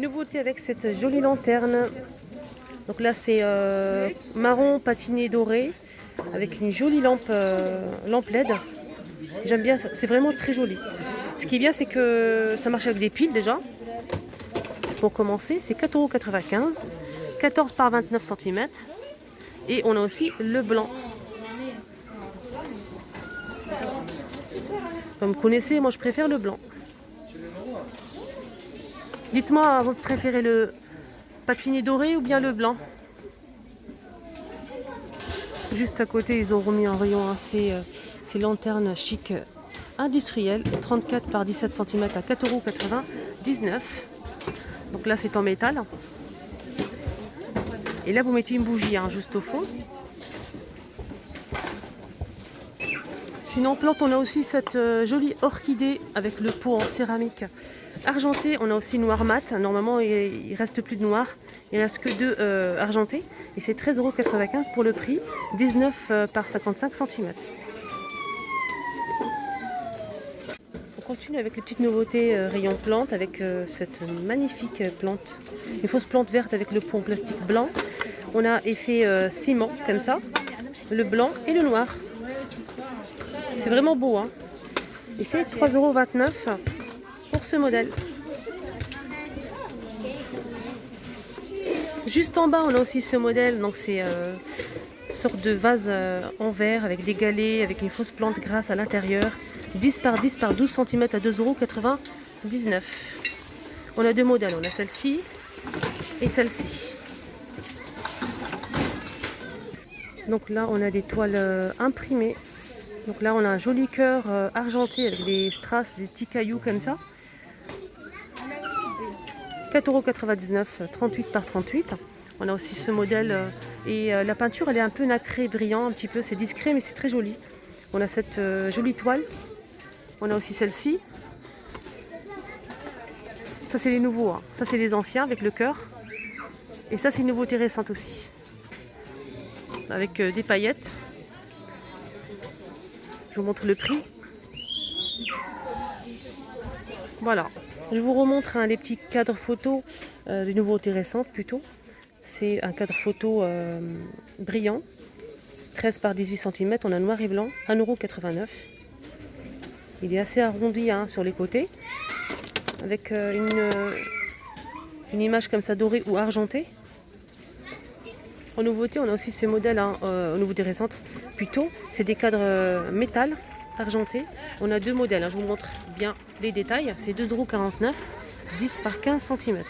Nouveauté avec cette jolie lanterne. Donc là c'est marron patiné doré avec une jolie lampe LED. J'aime bien, c'est vraiment très joli. Ce qui est bien c'est que ça marche avec des piles déjà. Pour commencer, c'est 4,95 €, 14 par 29 cm. Et on a aussi le blanc. Comme vous connaissez, moi je préfère le blanc. Dites-moi, vous préférez le patiné doré ou bien le blanc? Juste à côté, ils ont remis en rayon ces lanternes chic industrielles, 34 par 17 cm à 4,99 €. Donc là, c'est en métal. Et là, vous mettez une bougie juste au fond. Sinon, en plante, on a aussi cette jolie orchidée avec le pot en céramique argenté. On a aussi noir mat. Normalement, il ne reste plus de noir. Il ne reste que deux argentés. Et c'est 13,95 € pour le prix, 19 par 55 cm. On continue avec les petites nouveautés rayon plante avec cette magnifique plante. Une fausse plante verte avec le pot en plastique blanc. On a effet ciment, comme ça. Le blanc et le noir. C'est vraiment beau, hein. Et c'est 3,29 € pour ce modèle. Juste en bas, on a aussi ce modèle. Donc c'est une sorte de vase en verre avec des galets, avec une fausse plante grasse à l'intérieur. 10 par 10 par 12 cm à 2,99 €. On a deux modèles. On a celle-ci et celle-ci. Donc là, on a des toiles imprimées. Donc là, on a un joli cœur argenté avec des strass, des petits cailloux comme ça. 4,99 €, 38 par 38. On a aussi ce modèle. Et la peinture, elle est un peu nacrée, brillant un petit peu. C'est discret, mais c'est très joli. On a cette jolie toile. On a aussi celle-ci. Ça, c'est les nouveaux. Hein. Ça, c'est les anciens avec le cœur. Et ça, c'est une nouveauté récente aussi. Avec des paillettes. Je vous montre le prix. Voilà. Je vous remontre les petits cadres photos, des nouveautés récentes plutôt. C'est un cadre photo brillant. 13 par 18 cm. On a noir et blanc. 1,89 €. Il est assez arrondi sur les côtés. Avec une image comme ça dorée ou argentée. En nouveauté, on a aussi ce modèle, en nouveauté récente plutôt. C'est des cadres métal argentés. On a deux modèles, je vous montre bien les détails. C'est 2,49 €, 10 par 15 cm.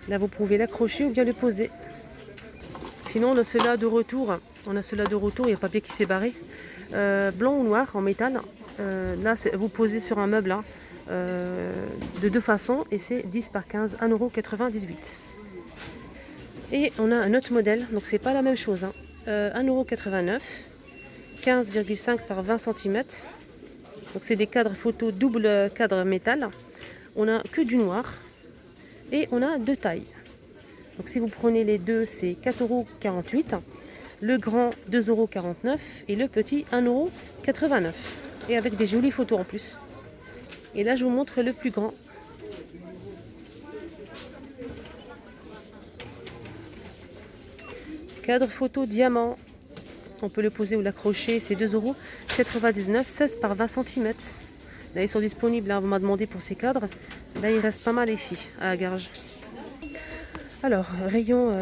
Là, vous pouvez l'accrocher ou bien le poser. Sinon, on a ceux-là de retour. Il y a le papier qui s'est barré. Blanc ou noir en métal. Là, vous posez sur un meuble de deux façons et c'est 10 par 15, 1,98 €. Et on a un autre modèle, donc c'est pas la même chose. 1,89 €, 15,5 par 20 cm. Donc c'est des cadres photo double cadre métal. On a que du noir et on a deux tailles. Donc si vous prenez les deux, c'est 4,48 €. Le grand 2,49 € et le petit 1,89 €. Et avec des jolies photos en plus. Et là, je vous montre le plus grand. Cadre photo diamant. On peut le poser ou l'accrocher. C'est 2,99 €, 16 par 20 cm. Là, ils sont disponibles. Là, on m'a demandé pour ces cadres. Là, il reste pas mal ici, à la garage. Alors, rayon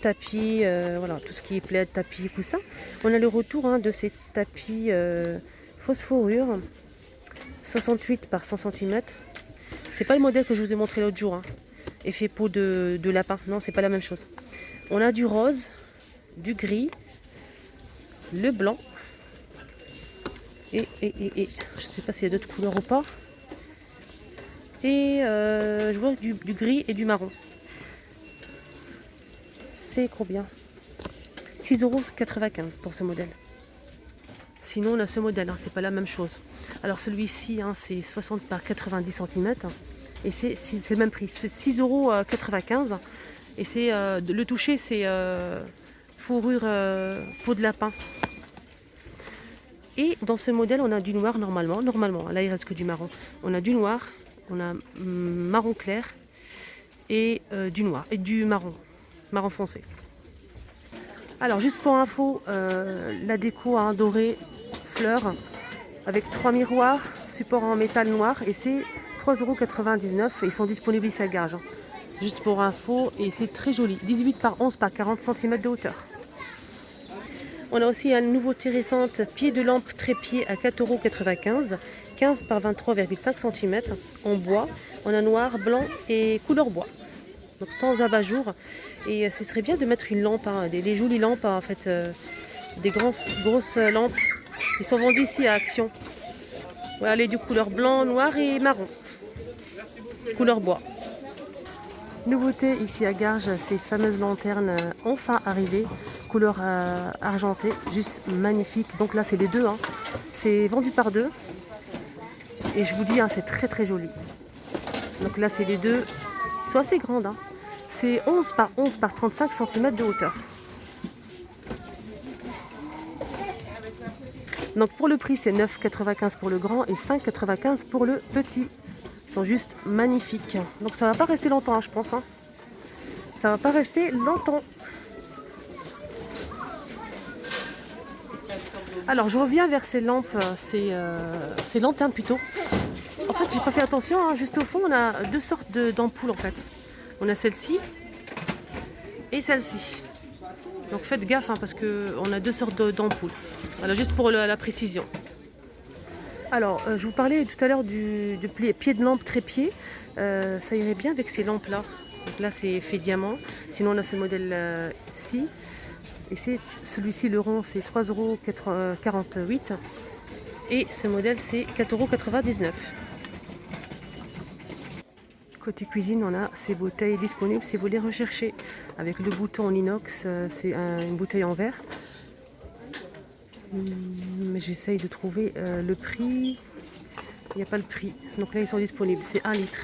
tapis, voilà, tout ce qui est plaid, tapis, coussin. On a le retour de ces tapis fausse fourrure. 68 par 100 cm. C'est pas le modèle que je vous ai montré l'autre jour. Effet peau de lapin. Non, c'est pas la même chose. On a du rose, du gris, le blanc. Et je sais pas s'il y a d'autres couleurs ou pas. Et je vois du gris et du marron. C'est combien? 6,95 € pour ce modèle. Sinon, on a ce modèle, c'est pas la même chose. Alors celui-ci, c'est 60 par 90 cm. Et c'est le même prix, c'est 6,95 €. Et c'est le toucher, c'est fourrure peau de lapin. Et dans ce modèle, on a du noir normalement. Là il reste que du marron. On a du noir, on a marron clair et du noir et du marron foncé. Alors juste pour info, la déco doré fleurs avec 3 miroirs, support en métal noir et c'est 3,99 €. Ils sont disponibles ici à Garges. Juste pour info, et c'est très joli. 18 par 11 par 40 cm de hauteur. On a aussi une nouveauté récente, pied de lampe trépied à 4,95 €, 15 par 23,5 cm en bois. On a noir, blanc et couleur bois. Donc sans abat-jour. Et ce serait bien de mettre une lampe, des jolies lampes en fait, des grosses lampes. Ils sont vendus ici à Action. Voilà, les deux couleurs blanc, noir et marron. Couleur bois. Nouveauté ici à Garges, ces fameuses lanternes enfin arrivées, couleur argentée, juste magnifique. Donc là c'est les deux, c'est vendu par deux. Et je vous dis, c'est très très joli. Donc là c'est les deux, elles sont assez grandes. C'est 11 par 11 par 35 cm de hauteur. Donc pour le prix c'est 9,95 € pour le grand et 5,95 € pour le petit. Ils sont juste magnifiques. Donc ça va pas rester longtemps, je pense. Ça va pas rester longtemps. Alors je reviens vers ces lampes, ces lanternes plutôt. En fait j'ai pas fait attention, juste au fond on a deux sortes d'ampoules en fait. On a celle-ci et celle-ci. Donc faites gaffe parce qu'on a deux sortes d'ampoules. Voilà, juste pour la précision. Alors, je vous parlais tout à l'heure du pied de lampe trépied. Ça irait bien avec ces lampes-là. Donc là, c'est fait diamant. Sinon, on a ce modèle-ci. Et c'est celui-ci, le rond, c'est 3,48 €. Et ce modèle, c'est 4,99 €. Côté cuisine, on a ces bouteilles disponibles si vous les recherchez. Avec le bouton en inox, c'est une bouteille en verre. Mais j'essaye de trouver le prix. Il n'y a pas le prix. Donc là, ils sont disponibles. C'est 1 litre.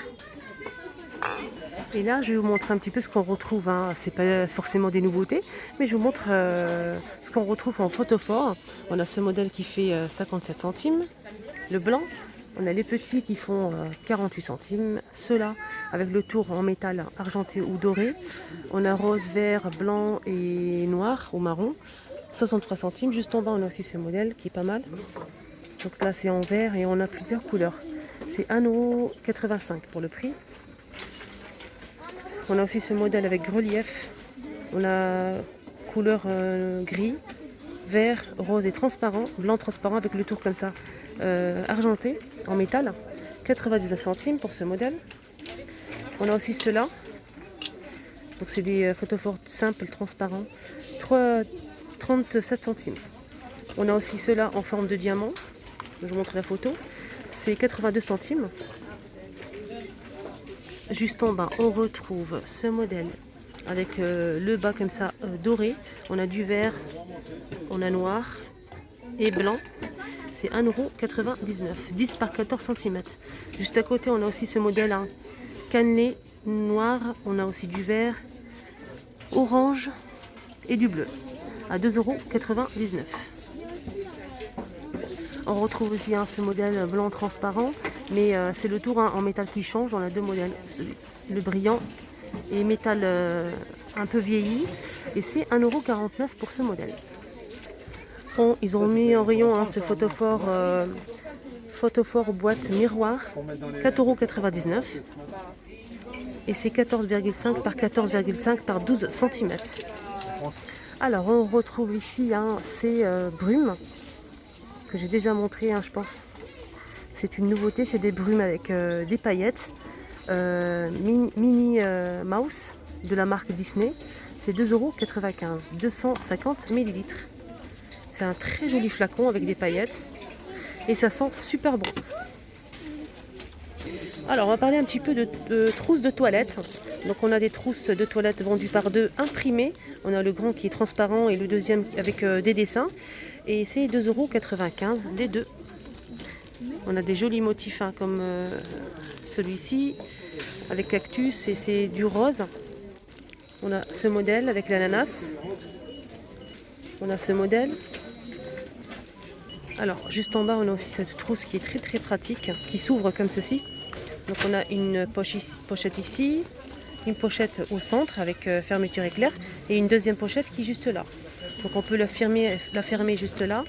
Et là, je vais vous montrer un petit peu ce qu'on retrouve. C'est pas forcément des nouveautés, mais je vous montre ce qu'on retrouve en photophore. On a ce modèle qui fait 57 centimes. Le blanc. On a les petits qui font 48 centimes. Ceux-là, avec le tour en métal argenté ou doré. On a rose, vert, blanc et noir ou marron. 63 centimes. Juste en bas, on a aussi ce modèle qui est pas mal. Donc là, c'est en vert et on a plusieurs couleurs. C'est 1,85 € pour le prix. On a aussi ce modèle avec relief. On a couleur gris, vert, rose et transparent. Blanc transparent avec le tour comme ça, argenté en métal. 99 centimes pour ce modèle. On a aussi ceux-là. Donc c'est des photophores simples, transparents. 37 centimes. On a aussi ceux-là en forme de diamant. Je vous montre la photo. C'est 82 centimes. Juste en bas, on retrouve ce modèle avec le bas comme ça doré. On a du vert, on a noir et blanc. C'est 1,99 €, 10 par 14 cm. Juste à côté, on a aussi ce modèle cannelé noir. On a aussi du vert, orange et du bleu à 2,99 €. On retrouve aussi ce modèle blanc transparent, mais c'est le tour en métal qui change. On a deux modèles, le brillant et métal un peu vieilli, et c'est 1,49 € pour ce modèle. Bon, ils ont mis en rayon ce photophore boîte miroir, 4,99 €, et c'est 14,5 par 14,5 par 12 cm. Alors on retrouve ici ces brumes que j'ai déjà montré, je pense. C'est une nouveauté, c'est des brumes avec des paillettes. Mini Mouse de la marque Disney. C'est 2,95 €, 250 ml. C'est un très joli flacon avec des paillettes. Et ça sent super bon. Alors on va parler un petit peu de trousses de toilette. Donc on a des trousses de toilette vendues par deux, imprimées. On a le grand qui est transparent et le deuxième avec des dessins. Et c'est 2,95 € les deux. On a des jolis motifs comme celui-ci avec cactus, et c'est du rose. On a ce modèle avec l'ananas. On a ce modèle. Alors, juste en bas, on a aussi cette trousse qui est très très pratique, qui s'ouvre comme ceci. Donc on a une pochette ici, une pochette au centre avec fermeture éclair et une deuxième pochette qui est juste là. Donc on peut la fermer juste là.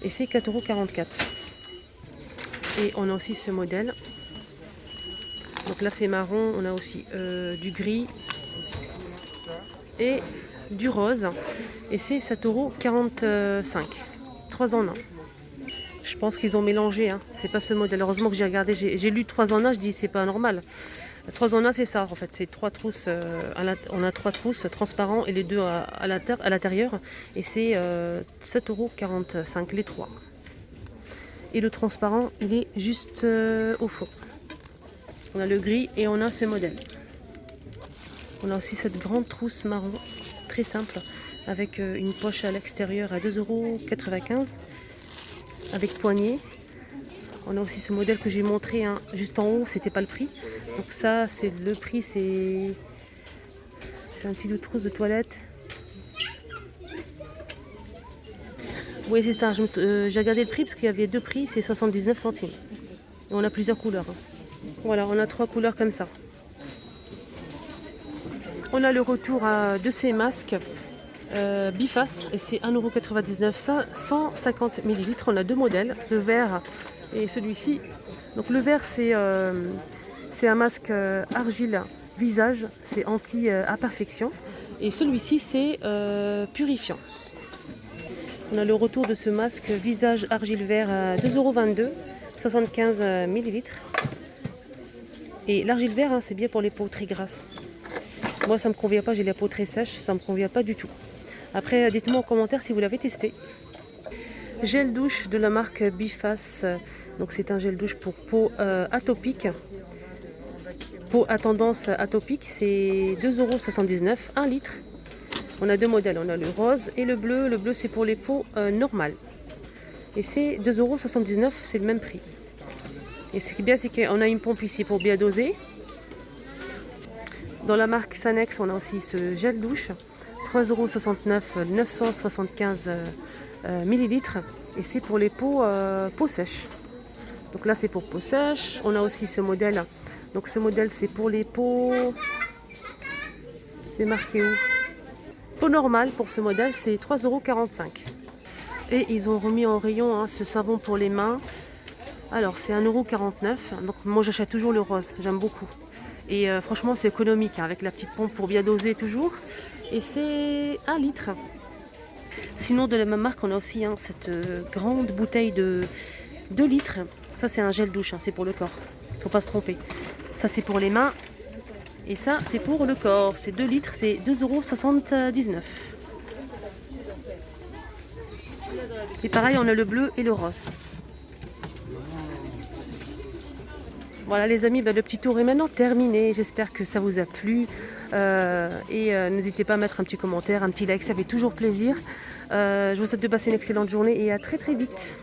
Et c'est 4,44 €. Et on a aussi ce modèle. Donc là c'est marron, on a aussi du gris et du rose. Et c'est 7,45 €. 3 en 1. Je pense qu'ils ont mélangé, hein. C'est pas ce modèle. Heureusement que j'ai regardé, j'ai lu 3 en 1, je dis c'est pas normal. 3 en 1 c'est ça en fait, c'est 3 trousses, on a 3 trousses transparents et les deux à l'intérieur. Et c'est 7,45 € les 3. Et le transparent il est juste au fond. On a le gris et on a ce modèle. On a aussi cette grande trousse marron, très simple, avec une poche à l'extérieur à 2,95 € avec poignée. On a aussi ce modèle que j'ai montré, hein, juste en haut, c'était pas le prix. Donc ça, c'est le prix, c'est un petit trousse de toilette. Oui, c'est ça. J'ai regardé le prix parce qu'il y avait 2 prix, c'est 79 centimes. Et on a plusieurs couleurs, hein. Voilà, on a 3 couleurs comme ça. On a le retour de ces masques biface et c'est 1,99 €, ça 150 ml. On a 2 modèles, le vert et celui-ci. Donc le vert c'est un masque argile visage, c'est anti-imperfection. Et celui-ci c'est purifiant. On a le retour de ce masque visage argile vert à 2,22 €, 75 ml. Et l'argile vert, hein, c'est bien pour les peaux très grasses. Moi ça me convient pas, j'ai la peau très sèche, ça me convient pas du tout. Après dites-moi en commentaire si vous l'avez testé. Gel douche de la marque Biface. Donc c'est un gel douche pour peau atopique. Peau à tendance atopique, c'est 2,79 €, 1 litre. On a 2 modèles, on a le rose et le bleu. Le bleu c'est pour les peaux normales. Et c'est 2,79 €, c'est le même prix. Et ce qui est bien, c'est qu'on a une pompe ici pour bien doser. Dans la marque Sanex, on a aussi ce gel douche, 3,69 €, 975 ml. Et c'est pour les peaux sèches. Donc là, c'est pour peau sèche. On a aussi ce modèle. Donc ce modèle, c'est pour les peaux... C'est marqué où? Peau normale pour ce modèle, c'est 3,45 €. Et ils ont remis en rayon, hein, ce savon pour les mains. Alors, c'est 1,49 €. Donc moi, j'achète toujours le rose. J'aime beaucoup. Et franchement, c'est économique, hein, avec la petite pompe pour bien doser toujours. Et c'est 1 litre. Sinon, de la même marque, on a aussi, hein, cette grande bouteille de 2 litres. Ça, c'est un gel douche, hein, c'est pour le corps. Faut pas se tromper. Ça, c'est pour les mains. Et ça, c'est pour le corps. C'est 2 litres, c'est 2,79 €. Et pareil, on a le bleu et le rose. Voilà les amis, le petit tour est maintenant terminé. J'espère que ça vous a plu. N'hésitez pas à mettre un petit commentaire, un petit like, ça fait toujours plaisir. Je vous souhaite de passer une excellente journée et à très très vite.